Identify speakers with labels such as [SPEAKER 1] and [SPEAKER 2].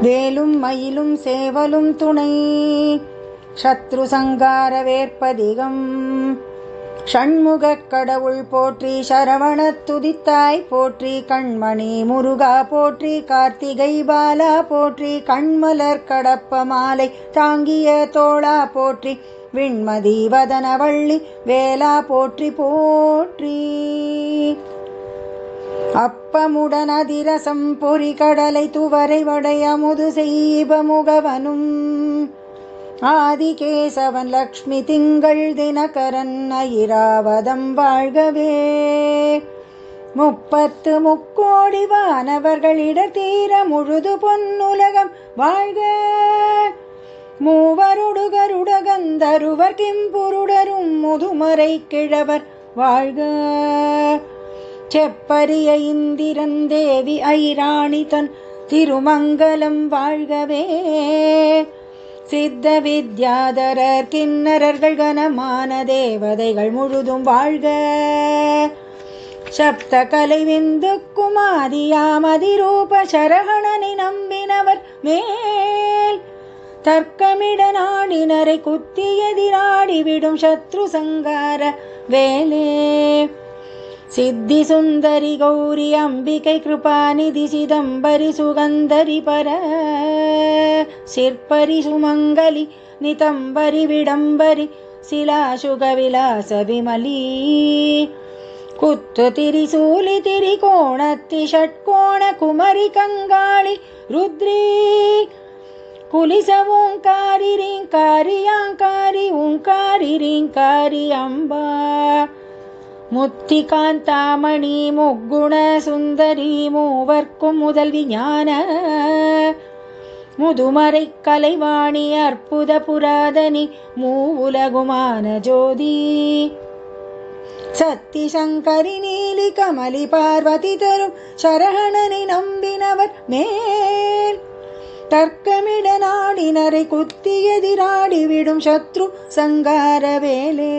[SPEAKER 1] வேலும் மயிலும் சேவலும் துணை சத்ரு சங்கார வேற்பதிகம். ஷண்முகக் கடவுள் போற்றி, சரவணத் துதித்தாய் போற்றி, கண்மணி முருகா போற்றி, கார்த்திகை பாலா போற்றி, கண்மலர் கடப்ப மாலை தாங்கிய தோளா போற்றி, விண்மதி வதனவள்ளி வேலா போற்றி போற்றி. அப்பமுடன் அதிரசம் பொறி கடலை துவரை வடை அமுது செய்பமுகவனும், ஆதிகேசவன் லக்ஷ்மி திங்கள் தினகரன் ஐராவதம் வாழ்கவே. 30 முக்கோடி வானவர்களிடர் தீர முழுது பொன்னுலகம் வாழ்க. மூவருடுகருட கந்தருவர் கிம்புருடரும் முதுமறை கிழவர் வாழ்க. செப்பரிய இந்திரன் தேவி ஐராணி தன் திருமங்கலம் வாழ்கவே. சித்த வித்யாதரர் கிண்ணரர்கள் கனமான தேவதைகள் முழுதும் வாழ்க. சப்த கலை விந்து குமாதியாமதிரூப சரகணனை நம்பினவர் மேல், தர்க்கமிட நாடினரை குத்தி எதிராடிவிடும் சத்ரு சங்கார வேலே. சித்தி சுந்தரி கௌரி அம்பிகை கிருபாநிதி சிதம்பரி சுகந்தரி பர சிற்பரி சுமங்கலி நிதம்பரி விடம்பரி சிலாசுக விலாச விமலி, குத்து திரிசூலி திரிகோணத்தி ஷட்கோண குமரி கங்காளி ருத்ரி, குலிச ஓங்காரி ரீங்காரி யாங்காரி ஓங்காரி ரீங்காரி அம்பா, முத்தி காந்தாமணி முக்குண சுந்தரி மூவர்க்கும் முதல்வி ஞான முதுமறை கலைவாணி அற்புத புராதனி மூவுலகுமான ஜோதி, சத்தி சங்கரி நீலி கமலி பார்வதி தரும் சரகணனை நம்பினவர் மேல், தர்க்கமிட நாடினரை குத்தி எதிராடிவிடும் சத்ரு சங்கார வேலே.